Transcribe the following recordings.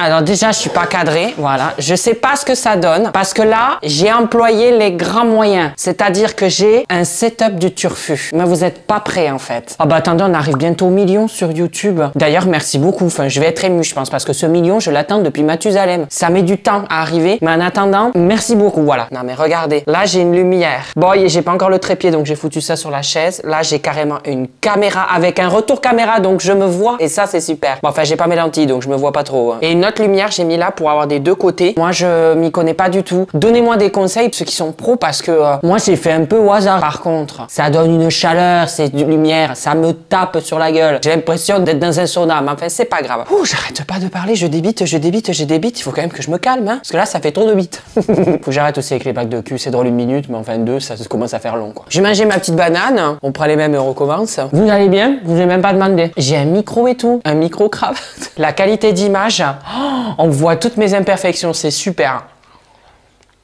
Alors déjà, je suis pas cadrée, voilà. Je sais pas ce que ça donne parce que là, j'ai employé les grands moyens. C'est-à-dire que j'ai un setup du turfu. Mais vous êtes pas prêts en fait. Ah bah attendez, on arrive bientôt au million sur YouTube. D'ailleurs, merci beaucoup. Enfin, je vais être émue, je pense, parce que ce million, je l'attends depuis Mathusalem. Ça met du temps à arriver, mais en attendant, merci beaucoup. Voilà. Non mais regardez, là j'ai une lumière. Bon, j'ai pas encore le trépied, donc j'ai foutu ça sur la chaise. Là, j'ai carrément une caméra avec un retour caméra, donc je me vois. Et ça, c'est super. Bon, enfin, j'ai pas mes lentilles, donc je me vois pas trop. Hein. Et une autre lumière, j'ai mis là pour avoir des deux côtés. Moi, je m'y connais pas du tout. Donnez-moi des conseils, ceux qui sont pros, parce que moi, j'ai fait un peu au hasard. Par contre, ça donne une chaleur, c'est de lumière, ça me tape sur la gueule. J'ai l'impression d'être dans un sauna, mais enfin, c'est pas grave. Ouh, j'arrête pas de parler, je débite. Il faut quand même que je me calme, hein, parce que là, ça fait trop de bites. Faut que j'arrête aussi avec les blagues de cul, c'est drôle une minute, mais enfin deux, ça commence à faire long, quoi. J'ai mangé ma petite banane, on prend les mêmes et on recommence. Vous allez bien? Je vous ai même pas demandé. J'ai un micro et tout, un micro cravate. La qualité d'image, oh, on voit toutes mes imperfections, c'est super.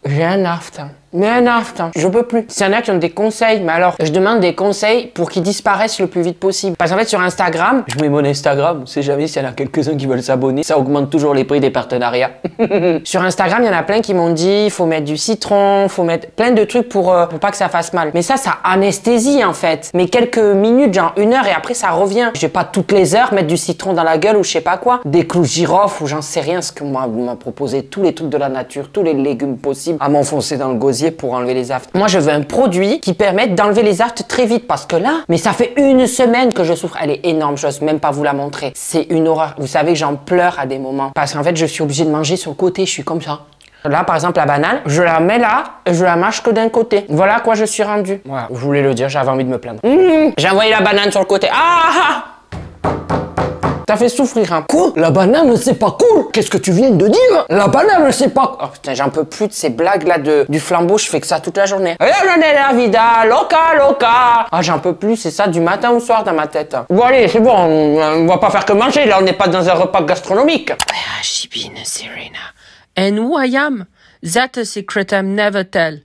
J'ai un aft. Mais un aft, je peux plus. S'il y en a qui ont des conseils, mais alors, je demande des conseils pour qu'ils disparaissent le plus vite possible. Parce qu'en fait, sur Instagram, je mets mon Instagram, on sait jamais s'il y en a quelques-uns qui veulent s'abonner, ça augmente toujours les prix des partenariats. Sur Instagram, il y en a plein qui m'ont dit, il faut mettre du citron, faut mettre plein de trucs pour pas que ça fasse mal. Mais ça anesthésie en fait. Mais quelques minutes, genre 1 heure et après ça revient. Je vais pas toutes les heures mettre du citron dans la gueule ou je sais pas quoi. Des clous de girofle ou j'en sais rien, ce que moi, vous m'a proposé tous les trucs de la nature, tous les légumes possibles à m'enfoncer dans le gosier pour enlever les aftes. Moi, je veux un produit qui permette d'enlever les aftes très vite parce que là, mais ça fait 1 semaine que je souffre. Elle est énorme, j'ose même pas vous la montrer. C'est une horreur. Vous savez que j'en pleure à des moments parce qu'en fait, je suis obligée de manger sur le côté. Je suis comme ça. Là, par exemple, la banane, je la mets là et je la mâche que d'un côté. Voilà à quoi je suis rendu. Voilà, je voulais le dire, j'avais envie de me plaindre. J'ai envoyé la banane sur le côté. Ah! T'as fait souffrir, hein. Quoi? La banane, c'est pas cool. Qu'est-ce que tu viens de dire? La banane, c'est pas... Oh putain, j'en peux plus de ces blagues là du flambeau, je fais que ça toute la journée. Et la vida, loca. Ah, j'en peux plus, c'est ça du matin au soir dans ma tête. Bon allez, c'est bon, on va pas faire que manger, là on n'est pas dans un repas gastronomique. She been Serena. And who I am? That a secret I never tell.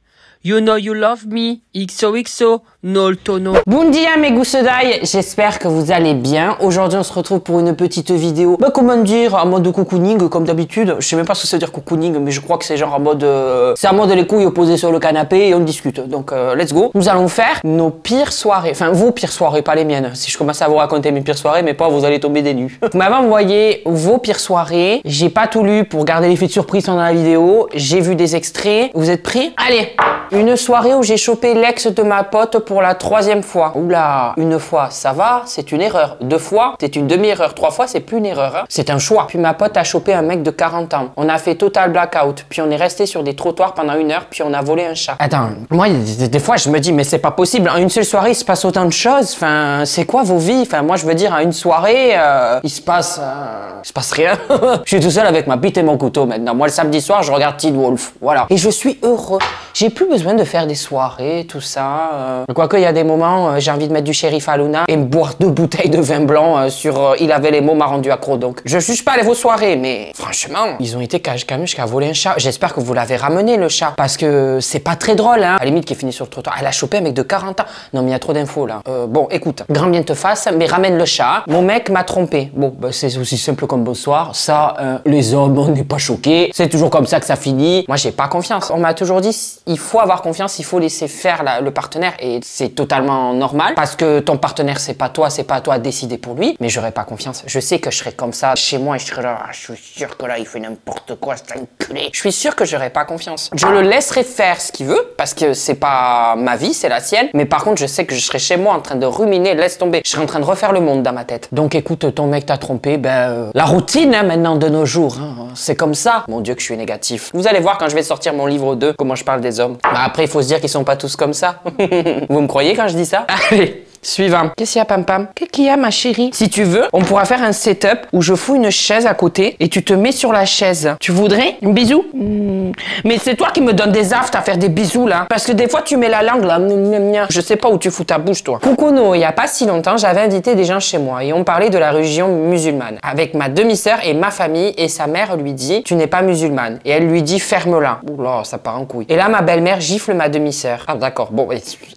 You know you love me, XOXO, no tono. Bon dia mes gousses d'ail, j'espère que vous allez bien. Aujourd'hui on se retrouve pour une petite vidéo, comment dire, en mode cocooning comme d'habitude. Je sais même pas ce que ça veut dire cocooning, mais je crois que c'est genre en mode... c'est en mode les couilles opposées sur le canapé et on discute. Donc let's go. Nous allons faire nos pires soirées, enfin vos pires soirées, pas les miennes. Si je commence à vous raconter mes pires soirées, mais pas vous allez tomber des nues. Vous m'avez envoyé vos pires soirées, j'ai pas tout lu pour garder l'effet de surprise pendant la vidéo. J'ai vu des extraits, vous êtes prêts? Allez. Une soirée où j'ai chopé l'ex de ma pote pour la 3e fois. Oula, 1 fois, ça va, c'est une erreur. 2 fois, c'est une demi-erreur. 3 fois, c'est plus une erreur. Hein. C'est un choix. Puis ma pote a chopé un mec de 40 ans. On a fait total blackout. Puis on est resté sur des trottoirs pendant 1 heure. Puis on a volé un chat. Attends, moi, des fois, je me dis, mais c'est pas possible. En une seule soirée, il se passe autant de choses. Enfin, c'est quoi vos vies? Enfin, moi, je veux dire, en une soirée, il se passe rien. Je suis tout seul avec ma bite et mon couteau maintenant. Moi, le samedi soir, je regarde Teen Wolf. Voilà. Et je suis heureux. J'ai plus besoin de faire des soirées, tout ça. Quoique, il y a des moments, j'ai envie de mettre du shérif à Luna et me boire 2 bouteilles de vin blanc sur Il avait les mots m'a rendu accro. Donc, je juge pas vos soirées, mais franchement, ils ont été quand même jusqu'à voler un chat. J'espère que vous l'avez ramené, le chat, parce que c'est pas très drôle, hein. À la limite, qui est fini sur le trottoir. Elle a chopé un mec de 40 ans. Non, mais il y a trop d'infos, là. Bon, écoute, grand bien te fasse, mais ramène le chat. Mon mec m'a trompé. Bon, bah, c'est aussi simple comme bonsoir. Ça, les hommes, on n'est pas choqués. C'est toujours comme ça que ça finit. Moi, j'ai pas confiance. On m'a toujours dit, il faut avoir confiance, il faut laisser faire le partenaire et c'est totalement normal parce que ton partenaire c'est pas toi à décider pour lui, mais j'aurais pas confiance. Je sais que je serais comme ça chez moi et je serais là, je suis sûr que là il fait n'importe quoi, c'est un culé. Je suis sûr que j'aurais pas confiance. Je le laisserai faire ce qu'il veut parce que c'est pas ma vie, c'est la sienne, mais par contre je sais que je serais chez moi en train de ruminer, laisse tomber. Je serais en train de refaire le monde dans ma tête. Donc écoute, ton mec t'a trompé, la routine hein, maintenant de nos jours, hein, c'est comme ça. Mon Dieu que je suis négatif. Vous allez voir quand je vais sortir mon livre 2, comment je parle des hommes. Bah, après, il faut se dire qu'ils sont pas tous comme ça. Vous me croyez quand je dis ça? Allez, suivant. Qu'est-ce qu'il y a, Pam Pam? Qu'est-ce qu'il y a, ma chérie? Si tu veux, on pourra faire un setup où je fous une chaise à côté et tu te mets sur la chaise. Tu voudrais? Un bisou? Mais c'est toi qui me donnes des aftes à faire des bisous, là. Parce que des fois, tu mets la langue, là. Je sais pas où tu fous ta bouche, toi. Coucouno, il y a pas si longtemps, j'avais invité des gens chez moi et on parlait de la religion musulmane. Avec ma demi-sœur et ma famille et sa mère lui dit, tu n'es pas musulmane. Et elle lui dit, ferme-la. Oula, ça part en couille. Et là, ma belle-mère gifle ma demi-sœur. Ah, d'accord. Bon,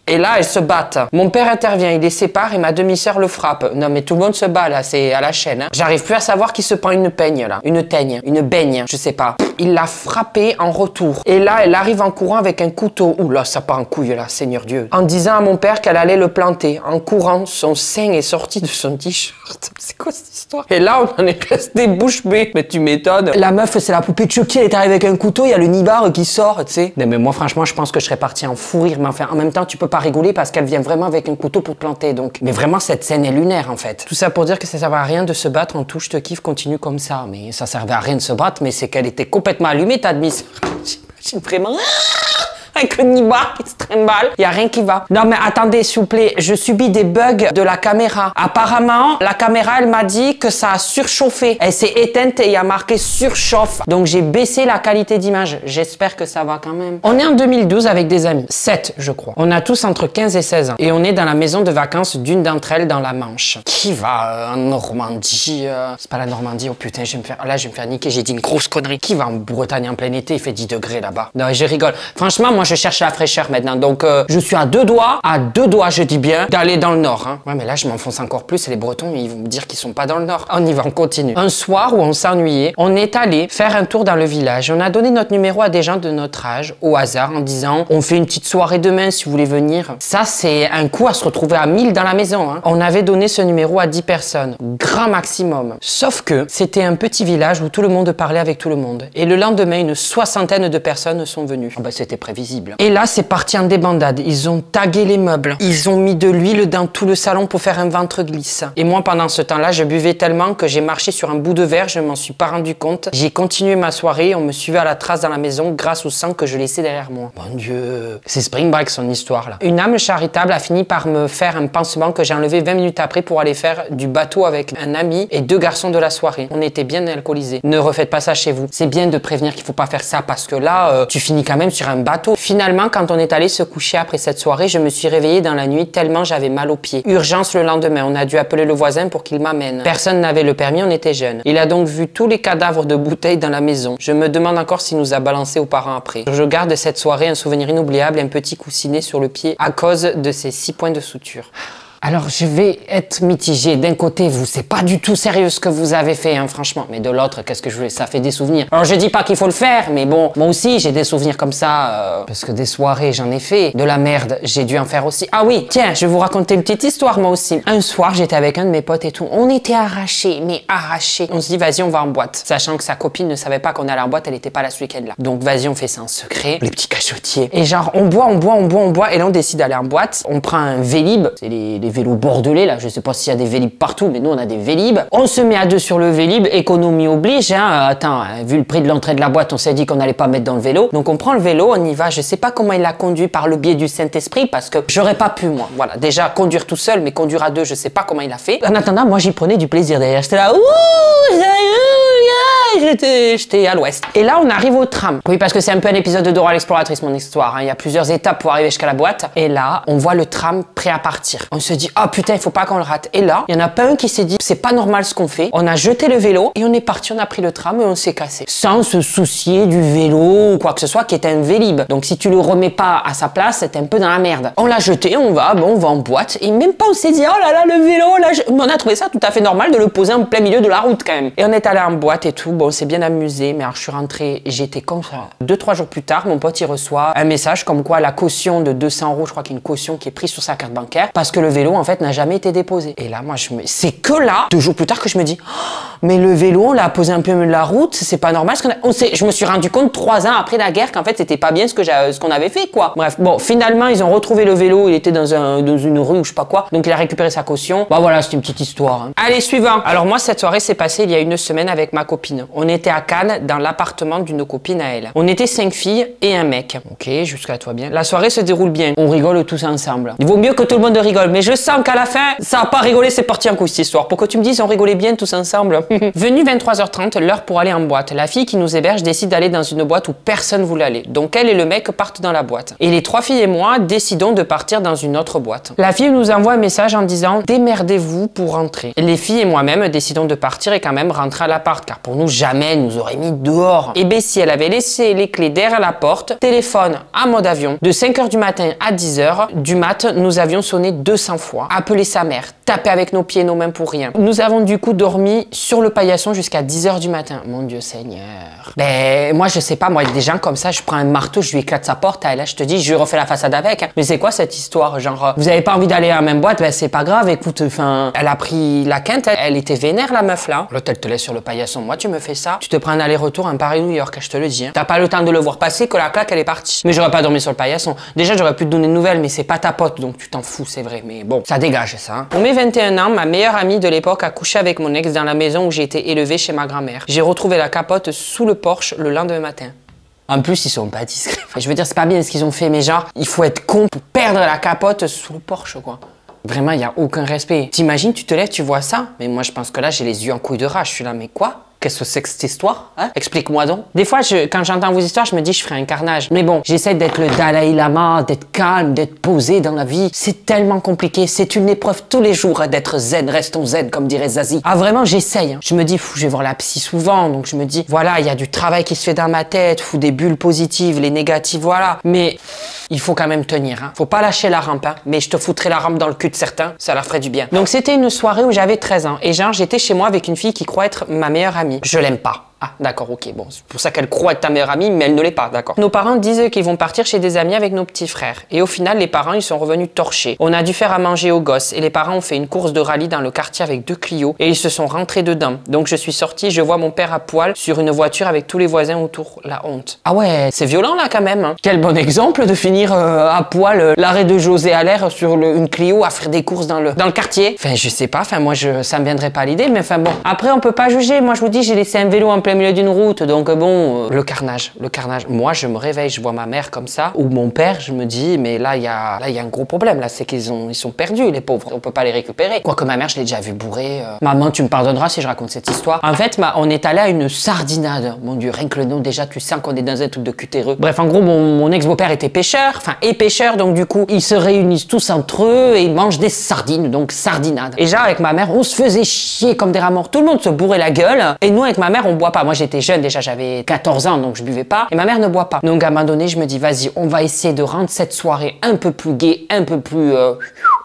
et là, elles se battent. Mon père intervient. il les sépare et ma demi-sœur le frappe. Non mais tout le monde se bat là, c'est à la chaîne. Hein. J'arrive plus à savoir qui se prend une peigne là. Une teigne, une baigne, je sais pas. Il l'a frappé en retour. Et là, elle arrive en courant avec un couteau. Ouh là, ça part en couille là, Seigneur Dieu. En disant à mon père qu'elle allait le planter. En courant, son sein est sorti de son t-shirt. C'est quoi cette histoire? Et là, on en est resté bouche bée. Mais tu m'étonnes. La meuf, c'est la poupée de Chucky, elle est arrivée avec un couteau, il y a le nibar qui sort, tu sais. Non mais moi, franchement, je pense que je serais parti en fou rire. Mais enfin, en même temps, tu peux pas rigoler parce qu'elle vient vraiment avec un couteau pour te planter. Donc, mais vraiment, cette scène est lunaire en fait. Tout ça pour dire que ça servait à rien de se battre. En tout, je te kiffe, continue comme ça. Mais ça servait à rien de se battre, mais c'est qu'elle était complètement allumée, ta demi. J'imagine vraiment. Avec le nibar qui se trimballe, il n'y a rien qui va. Non mais attendez s'il vous plaît, je subis des bugs de la caméra. Apparemment, la caméra elle m'a dit que ça a surchauffé. Elle s'est éteinte et il y a marqué surchauffe. Donc j'ai baissé la qualité d'image. J'espère que ça va quand même. On est en 2012 avec des amis, 7 je crois. On a tous entre 15 et 16 ans. Et on est dans la maison de vacances d'une d'entre elles dans la Manche. Qui va en Normandie C'est pas la Normandie, oh putain, je vais me faire niquer, j'ai dit une grosse connerie. Qui va en Bretagne en plein été, il fait 10 degrés là-bas. Non, je rigole. Franchement, moi je cherche la fraîcheur maintenant, donc je suis à deux doigts, je dis bien, d'aller dans le nord. Hein. Ouais, mais là je m'enfonce encore plus et les Bretons ils vont me dire qu'ils sont pas dans le nord. On y va, on continue. Un soir où on s'ennuyait, on est allé faire un tour dans le village. On a donné notre numéro à des gens de notre âge, au hasard, en disant on fait une petite soirée demain si vous voulez venir. Ça c'est un coup à se retrouver à 1000 dans la maison. Hein. On avait donné ce numéro à 10 personnes, grand maximum. Sauf que c'était un petit village où tout le monde parlait avec tout le monde. Et le lendemain, une soixantaine de personnes sont venues. Oh, bah, c'était prévisible. Et là, c'est parti en débandade. Ils ont tagué les meubles. Ils ont mis de l'huile dans tout le salon pour faire un ventre glisse. Et moi, pendant ce temps-là, je buvais tellement que j'ai marché sur un bout de verre. Je m'en suis pas rendu compte. J'ai continué ma soirée. On me suivait à la trace dans la maison grâce au sang que je laissais derrière moi. Mon Dieu. C'est Spring Break, son histoire, là. Une âme charitable a fini par me faire un pansement que j'ai enlevé 20 minutes après pour aller faire du bateau avec un ami et 2 garçons de la soirée. On était bien alcoolisés. Ne refaites pas ça chez vous. C'est bien de prévenir qu'il faut pas faire ça parce que là, tu finis quand même sur un bateau. Finalement, quand on est allé se coucher après cette soirée, je me suis réveillée dans la nuit tellement j'avais mal aux pieds. Urgence le lendemain, on a dû appeler le voisin pour qu'il m'amène. Personne n'avait le permis, on était jeunes. Il a donc vu tous les cadavres de bouteilles dans la maison. Je me demande encore s'il nous a balancé aux parents après. Je garde de cette soirée un souvenir inoubliable, un petit coussinet sur le pied à cause de ces 6 points de suture. Alors, je vais être mitigé. D'un côté, vous, c'est pas du tout sérieux ce que vous avez fait, hein, franchement. Mais de l'autre, qu'est-ce que je voulais? Ça fait des souvenirs. Alors, je dis pas qu'il faut le faire, mais bon, moi aussi, j'ai des souvenirs comme ça. Parce que des soirées, j'en ai fait. De la merde, j'ai dû en faire aussi. Ah oui, tiens, je vais vous raconter une petite histoire, moi aussi. Un soir, j'étais avec un de mes potes et tout. On était arrachés, mais arrachés. On se dit, vas-y, on va en boîte. Sachant que sa copine ne savait pas qu'on allait en boîte, elle était pas là ce week-end-là. Donc, vas-y, on fait ça en secret. Les petits cachotiers. Et genre, on boit. Et là, on décide d'aller en boîte. On prend un Vélib. C'est les vélos bordelais, là. Je sais pas s'il y a des Vélib partout, mais nous, on a des Vélib. On se met à deux sur le Vélib. Économie oblige, hein. Attends, vu le prix de l'entrée de la boîte, on s'est dit qu'on n'allait pas mettre dans le vélo. Donc, on prend le vélo, on y va. Je sais pas comment il l'a conduit par le biais du Saint-Esprit, parce que j'aurais pas pu, moi. Voilà. Déjà, conduire tout seul, mais conduire à deux, je sais pas comment il a fait. En attendant, moi, j'y prenais du plaisir derrière. J'étais là, j'étais à l'ouest. Et là, on arrive au tram. Oui, parce que c'est un peu un épisode de Dora l'exploratrice, mon histoire. Hein. Il y a plusieurs étapes pour arriver jusqu'à la boîte. Et là, on voit le tram prêt à partir. On se dit, ah putain, il faut pas qu'on le rate. Et là, il y en a pas un qui s'est dit, c'est pas normal ce qu'on fait. On a jeté le vélo et on est parti, on a pris le tram et on s'est cassé. Sans se soucier du vélo ou quoi que ce soit qui était un Vélib. Donc si tu le remets pas à sa place, c'est un peu dans la merde. On l'a jeté, on va en boîte. Et même pas on s'est dit, oh là là, le vélo, là, on a trouvé ça tout à fait normal de le poser en plein milieu de la route quand même. Et on est allé en boîte et tout. Bon, on s'est bien amusé, mais alors je suis rentrée, j'étais comme ça. 2-3 jours plus tard, mon pote il reçoit un message comme quoi la caution de 200 €, je crois qu'il y a une caution qui est prise sur sa carte bancaire parce que le vélo en fait n'a jamais été déposé. Et là, moi, c'est que là, 2 jours plus tard que je me dis, oh, mais le vélo, on l'a posé un peu au milieu de la route, c'est pas normal. Je me suis rendu compte 3 ans après la guerre qu'en fait c'était pas bien ce qu'on avait fait, quoi. Bref, bon, finalement ils ont retrouvé le vélo, il était dans une rue ou je sais pas quoi, donc il a récupéré sa caution. Bah voilà, c'est une petite histoire. Hein. Allez, suivant. Alors moi, cette soirée s'est passée il y a une semaine avec ma copine. On était à Cannes, dans l'appartement d'une copine à elle. On était 5 filles et un mec. Ok, jusqu'à toi bien. La soirée se déroule bien. On rigole tous ensemble. Il vaut mieux que tout le monde rigole, mais je sens qu'à la fin, ça a pas rigolé, c'est parti en couille cette histoire. Pour que tu me dises, on rigolait bien tous ensemble. Venu 23h30, l'heure pour aller en boîte. La fille qui nous héberge décide d'aller dans une boîte où personne voulait aller. Donc elle et le mec partent dans la boîte. Et les 3 filles et moi décidons de partir dans une autre boîte. La fille nous envoie un message en disant « Démerdez-vous pour rentrer ». Les filles et moi-même décidons de partir et quand même rentrer à l'appart, car pour nous, jamais elle nous aurait mis dehors. Et Bessie, elle avait laissé les clés derrière la porte, téléphone en mode avion. De 5h du matin à 10h du mat, nous avions sonné 200 fois, appelé sa mère, tapé avec nos pieds et nos mains pour rien. Nous avons du coup dormi sur le paillasson jusqu'à 10h du matin. Mon Dieu Seigneur. Ben, moi, je sais pas, moi, des gens comme ça, je prends un marteau, je lui éclate sa porte, là, je te dis, je lui refais la façade avec. Mais c'est quoi cette histoire? Genre, vous avez pas envie d'aller à la même boîte? Ben, c'est pas grave, écoute, enfin, elle a pris la quinte, elle était vénère, la meuf, là. L'autre, elle te laisse sur le paillasson. Moi, tu me fais ça, tu te prends un aller-retour en Paris-New York, je te le dis. Hein. T'as pas le temps de le voir passer que la claque, elle est partie. Mais j'aurais pas dormi sur le paillasson. Déjà, j'aurais pu te donner de nouvelles, mais c'est pas ta pote, donc tu t'en fous, c'est vrai. Mais bon, ça dégage, ça. Hein. Pour mes 21 ans, ma meilleure amie de l'époque a couché avec mon ex dans la maison où j'ai été élevée chez ma grand-mère. J'ai retrouvé la capote sous le porche le lendemain matin. En plus, ils sont pas discrets. Je veux dire, c'est pas bien ce qu'ils ont fait, mais genre, il faut être con pour perdre la capote sous le porche, quoi. Vraiment, il y a aucun respect. T'imagines, tu te lèves, tu vois ça? Mais moi, je pense que là, j'ai les yeux en couille de rage. Je suis là, mais quoi? Qu'est-ce que c'est que cette histoire? Hein? Explique-moi donc. Des fois, quand j'entends vos histoires, je me dis je ferai un carnage. Mais bon, j'essaie d'être le Dalai Lama, d'être calme, d'être posé dans la vie. C'est tellement compliqué. C'est une épreuve tous les jours hein, d'être zen. Restons zen, comme dirait Zazie. Ah, vraiment, j'essaye. Hein. Je me dis, je vais voir la psy souvent. Donc, je me dis, voilà, il y a du travail qui se fait dans ma tête. Des bulles positives, les négatives, voilà. Mais il faut quand même tenir. Hein. Faut pas lâcher la rampe. Hein. Mais je te foutrais la rampe dans le cul de certains. Ça leur ferait du bien. Donc, c'était une soirée où j'avais 13 ans. Et genre, j'étais chez moi avec une fille qui croit être ma meilleure amie. Je l'aime pas. Ah, d'accord, ok, bon, c'est pour ça qu'elle croit être ta meilleure amie, mais elle ne l'est pas, d'accord. Nos parents disent qu'ils vont partir chez des amis avec nos petits frères. Et au final, les parents, ils sont revenus torchés. On a dû faire à manger aux gosses. Et les parents ont fait une course de rallye dans le quartier avec 2 Clio. Et ils se sont rentrés dedans. Donc je suis sortie, je vois mon père à poil sur une voiture avec tous les voisins autour. La honte. Ah ouais, c'est violent là quand même. Hein. Quel bon exemple de finir à poil l'arrêt de José à l'air sur une Clio à faire des courses dans le quartier. Enfin, je sais pas, enfin moi, ça me viendrait pas à l'idée, mais enfin bon. Après, on peut pas juger. Moi, je vous dis, j'ai laissé un vélo en plein milieu d'une route, donc bon, le carnage. Moi, je me réveille, je vois ma mère comme ça, ou mon père, je me dis, mais là, il y a un gros problème, là, c'est qu'ils sont perdus, les pauvres, on peut pas les récupérer. Quoique ma mère, je l'ai déjà vu bourrer. Maman, tu me pardonneras si je raconte cette histoire. En fait, on est allé à une sardinade. Mon Dieu, rien que le nom, déjà, tu sens qu'on est dans un truc de cutéreux. Bref, en gros, mon ex-beau-père était pêcheur, donc du coup, ils se réunissent tous entre eux et ils mangent des sardines, donc sardinade. Et genre, avec ma mère, on se faisait chier comme des rats morts. Tout le monde se bourrait la gueule. Et nous, avec ma mère, on boit pas. Moi, j'étais jeune, déjà, j'avais 14 ans, donc je buvais pas. Et ma mère ne boit pas. Donc, à un moment donné, je me dis, vas-y, on va essayer de rendre cette soirée un peu plus gaie, un peu plus...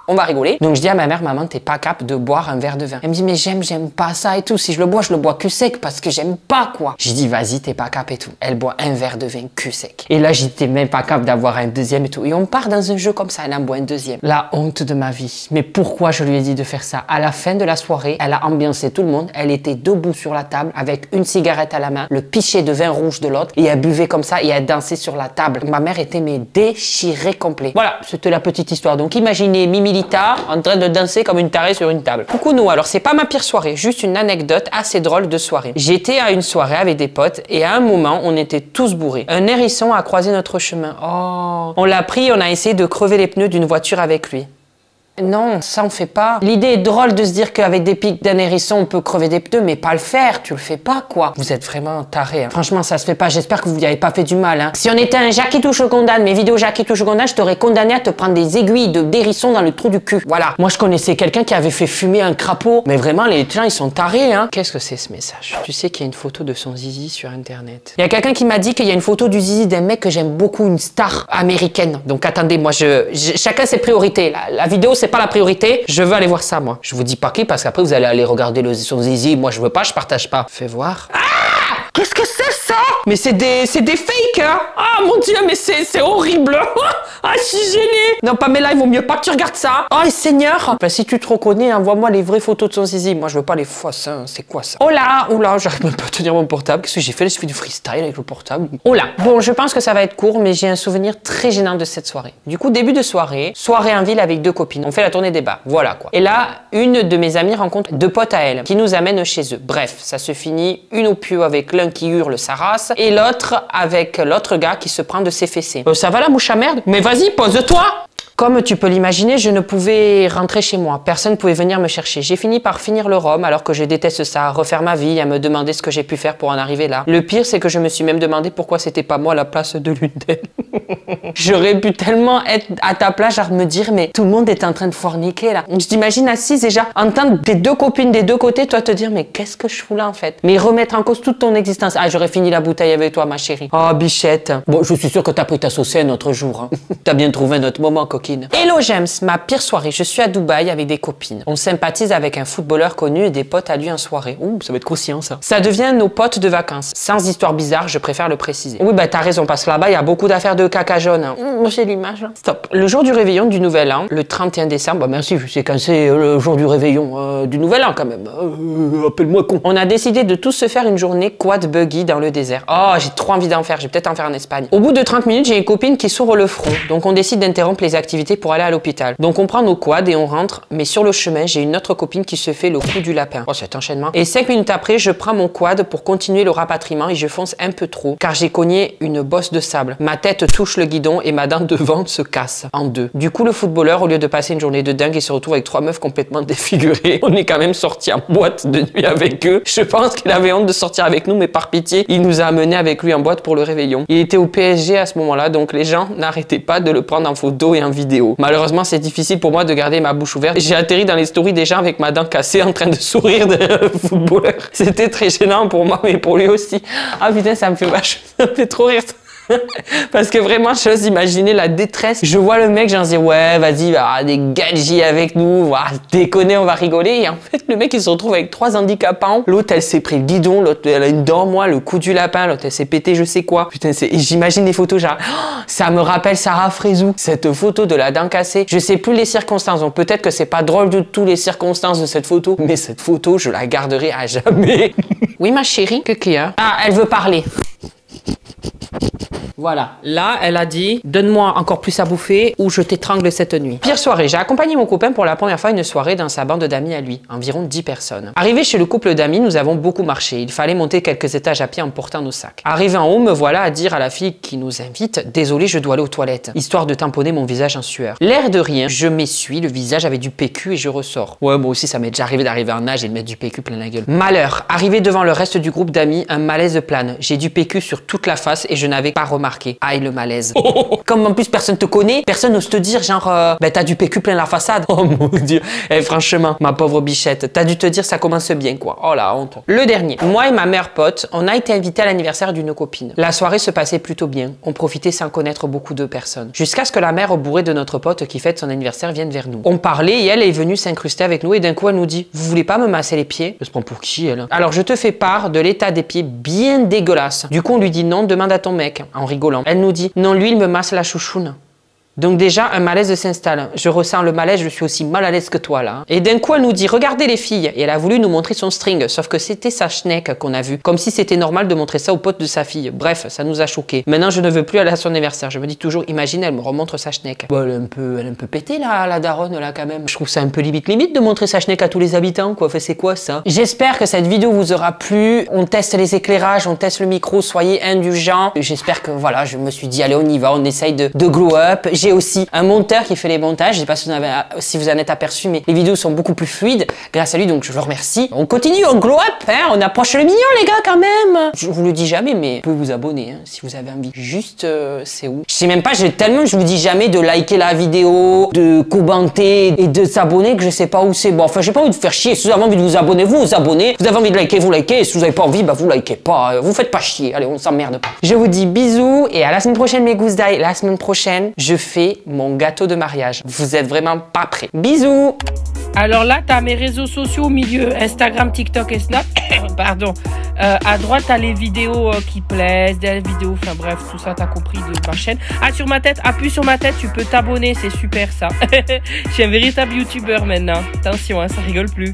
on va rigoler. Donc, je dis à ma mère, maman, t'es pas capable de boire un verre de vin. Elle me dit, mais j'aime pas ça et tout. Si je le bois cul sec parce que j'aime pas, quoi. J'ai dit, vas-y, t'es pas capable et tout. Elle boit un verre de vin cul sec. Et là, j'étais même pas capable d'avoir un deuxième et tout. Et on part dans un jeu comme ça, elle en boit un deuxième. La honte de ma vie. Mais pourquoi je lui ai dit de faire ça? À la fin de la soirée, elle a ambiancé tout le monde. Elle était debout sur la table avec une cigarette à la main, le pichet de vin rouge de l'autre, et elle buvait comme ça et elle dansait sur la table. Ma mère était mais déchirée complet. Voilà, c'était la petite histoire. Donc imaginez Mimilita en train de danser comme une tarée sur une table. Coucou nous, alors c'est pas ma pire soirée, juste une anecdote assez drôle de soirée. J'étais à une soirée avec des potes et à un moment, on était tous bourrés. Un hérisson a croisé notre chemin. Oh, on l'a pris, on a essayé de crever les pneus d'une voiture avec lui. Non, ça on fait pas. L'idée est drôle de se dire qu'avec des pics d'un hérisson on peut crever des pneus, mais pas le faire, tu le fais pas quoi. Vous êtes vraiment tarés. Hein. Franchement, ça se fait pas, j'espère que vous n'y avez pas fait du mal. Hein. Si on était un Jackie Touche condamne, mes vidéos Jackie Touche condamne, je t'aurais condamné à te prendre des aiguilles d'hérisson dans le trou du cul. Voilà. Moi je connaissais quelqu'un qui avait fait fumer un crapaud, mais vraiment les gens ils sont tarés. Hein. Qu'est-ce que c'est ce message? Tu sais qu'il y a une photo de son zizi sur internet. Il y a quelqu'un qui m'a dit qu'il y a une photo du zizi d'un mec que j'aime beaucoup, une star américaine. Donc attendez, moi chacun ses priorités. La vidéo c'est pas la priorité, je veux aller voir ça moi. Je vous dis pas qui parce qu'après vous allez aller regarder son zizi, moi je veux pas, je partage pas. Fais voir. Ah! Qu'est-ce que c'est ça? Mais c'est des fakes hein. Ah mon dieu, mais c'est horrible. Ah, je suis gênée. Non Pamela, il vaut mieux pas que tu regardes ça. Oh Seigneur. Enfin, si tu te reconnais, envoie-moi les vraies photos de son zizi. Moi je veux pas les fausses, hein. C'est quoi ça? Oh là, j'arrive même pas à tenir mon portable. Qu'est-ce que j'ai fait? J'ai fait du freestyle avec le portable. Oh là. Bon, je pense que ça va être court, mais j'ai un souvenir très gênant de cette soirée. Du coup, début de soirée en ville avec 2 copines. On fait la tournée des bars, voilà quoi. Et là, une de mes amies rencontre 2 potes à elle qui nous amènent chez eux. Bref, ça se finit une au pieu avec l'un qui hurle sa race et l'autre avec l'autre gars qui se prend de ses fessées. Ça va la mouche à merde? Mais vas-y, pose-toi! Comme tu peux l'imaginer, je ne pouvais rentrer chez moi. Personne ne pouvait venir me chercher. J'ai fini par finir le rhum alors que je déteste ça, refaire ma vie, à me demander ce que j'ai pu faire pour en arriver là. Le pire, c'est que je me suis même demandé pourquoi c'était pas moi à la place de l'une d'elles. J'aurais pu tellement être à ta place, genre me dire, mais tout le monde est en train de forniquer là. Je t'imagine assise déjà, entendre tes deux copines des deux côtés, toi te dire, mais qu'est-ce que je fous là en fait? Mais remettre en cause toute ton existence. Ah, j'aurais fini la bouteille avec toi, ma chérie. Oh, bichette. Bon, je suis sûre que t'as pris ta sauce un autre jour. Hein. T'as bien trouvé un autre moment, coquine. Hello, James, ma pire soirée. Je suis à Dubaï avec des copines. On sympathise avec un footballeur connu et des potes à lui en soirée. Ouh, ça va être croustillant ça. Ça devient nos potes de vacances. Sans histoire bizarre, je préfère le préciser. Oui, bah t'as raison, parce que là-bas, il y a beaucoup d'affaires de caca jaune. J'ai l'image. Stop. Le jour du réveillon du Nouvel An, le 31 décembre, bah merci, je sais quand c'est le jour du réveillon du Nouvel An quand même. Appelle-moi con. On a décidé de tous se faire une journée quad buggy dans le désert. Oh, j'ai trop envie d'en faire, je vais peut-être en faire en Espagne. Au bout de 30 minutes, j'ai une copine qui s'ouvre le front, donc on décide d'interrompre les activités pour aller à l'hôpital. Donc on prend nos quads et on rentre, mais sur le chemin, j'ai une autre copine qui se fait le coup du lapin. Oh, cet enchaînement. Et 5 minutes après, je prends mon quad pour continuer le rapatriement et je fonce un peu trop, car j'ai cogné une bosse de sable. Ma tête touche le guidon et ma dent devant se casse en deux. Du coup, le footballeur, au lieu de passer une journée de dingue, il se retrouve avec 3 meufs complètement défigurées. On est quand même sortis en boîte de nuit avec eux. Je pense qu'il avait honte de sortir avec nous, mais par pitié, il nous a amenés avec lui en boîte pour le réveillon. Il était au PSG à ce moment-là, donc les gens n'arrêtaient pas de le prendre en photo et en vidéo. Malheureusement, c'est difficile pour moi de garder ma bouche ouverte. J'ai atterri dans les stories des gens avec ma dent cassée en train de sourire de footballeur. C'était très gênant pour moi, mais pour lui aussi. Ah putain, ça me fait trop rire. Parce que vraiment, j'ose imaginer la détresse. Je vois le mec, j'en dis ouais, vas-y, va des gadgets avec nous, va déconner, on va rigoler. Et en fait, le mec, il se retrouve avec 3 handicapants. L'autre, elle s'est pris le guidon, l'autre, elle a une dent, moi, le coup du lapin, l'autre, elle s'est pété, je sais quoi. Putain, j'imagine les photos, genre, ça me rappelle Sarah Frézou, cette photo de la dent cassée. Je sais plus les circonstances, donc peut-être que c'est pas drôle du tout les circonstances de cette photo, mais cette photo, je la garderai à jamais. Oui, ma chérie, qu'est-ce qu'il y a? Ah, elle veut parler. Voilà, là, elle a dit, donne-moi encore plus à bouffer ou je t'étrangle cette nuit. Pire soirée, j'ai accompagné mon copain pour la première fois à une soirée dans sa bande d'amis à lui, environ 10 personnes. Arrivé chez le couple d'amis, nous avons beaucoup marché. Il fallait monter quelques étages à pied en portant nos sacs. Arrivé en haut, me voilà à dire à la fille qui nous invite, désolé, je dois aller aux toilettes, histoire de tamponner mon visage en sueur. L'air de rien, je m'essuie, le visage avait du PQ et je ressors. Ouais, moi aussi, ça m'est déjà arrivé d'arriver en âge et de mettre du PQ plein la gueule. Malheur, arrivé devant le reste du groupe d'amis, un malaise plane. J'ai du PQ sur toute la face et je n'avais pas remarqué. Aïe, le malaise. Comme en plus personne te connaît, personne n'ose te dire genre ben t'as du PQ plein la façade. Oh mon dieu. Et franchement, ma pauvre bichette, t'as dû te dire ça commence bien quoi. Oh la honte. Le dernier. Moi et ma meilleure pote, on a été invités à l'anniversaire d'une copine. La soirée se passait plutôt bien. On profitait sans connaître beaucoup de personnes. Jusqu'à ce que la mère bourrée de notre pote qui fête son anniversaire vienne vers nous. On parlait et elle est venue s'incruster avec nous et d'un coup elle nous dit vous voulez pas me masser les pieds? Elle se prend pour qui elle? Alors je te fais part de l'état des pieds bien dégueulasse. Du coup on lui dit non, demande à ton mec en rigolant. Elle nous dit non, lui il me masse la chouchoune. Donc déjà, un malaise s'installe. Je ressens le malaise, je suis aussi mal à l'aise que toi là. Et d'un coup, elle nous dit, regardez les filles. Et elle a voulu nous montrer son string, sauf que c'était sa schneck qu'on a vu. Comme si c'était normal de montrer ça aux potes de sa fille. Bref, ça nous a choqués. Maintenant, je ne veux plus aller à son anniversaire. Je me dis toujours, imagine, elle me remontre sa schneck. Bon, elle est un peu pétée là, la daronne là quand même. Je trouve ça un peu limite de montrer sa schneck à tous les habitants quoi. Enfin, c'est quoi ça? J'espère que cette vidéo vous aura plu. On teste les éclairages, on teste le micro, soyez indulgents. J'espère que voilà, je me suis dit, allez, on y va, on essaye de glow up. J'ai aussi un monteur qui fait les montages. Je sais pas si vous en êtes aperçu, mais les vidéos sont beaucoup plus fluides grâce à lui, donc je le remercie. On continue, on glow up, hein, on approche le million les gars quand même. Je vous le dis jamais, mais vous pouvez vous abonner hein, si vous avez envie. Juste, c'est où? Je sais même pas, je vous dis jamais de liker la vidéo, de commenter et de s'abonner que je sais pas où c'est. Bon, enfin, j'ai pas envie de vous faire chier. Si vous avez envie de vous abonner, vous vous abonnez. Vous avez envie de liker, vous likez. Et si vous avez pas envie, bah vous likez pas. Vous faites pas chier. Allez, on s'emmerde pas. Je vous dis bisous et à la semaine prochaine mes gousses d'ail. La semaine prochaine, je fais mon gâteau de mariage. Vous êtes vraiment pas prêts. Bisous. Alors là, tu as mes réseaux sociaux au milieu, Instagram, TikTok et Snap. Pardon. À droite, tu as les vidéos qui plaisent, des vidéos, enfin bref, tout ça, tu as compris de ma chaîne. Ah, sur ma tête, appuie sur ma tête, tu peux t'abonner, c'est super ça. Je suis un véritable youtubeur maintenant. Attention, hein, ça rigole plus.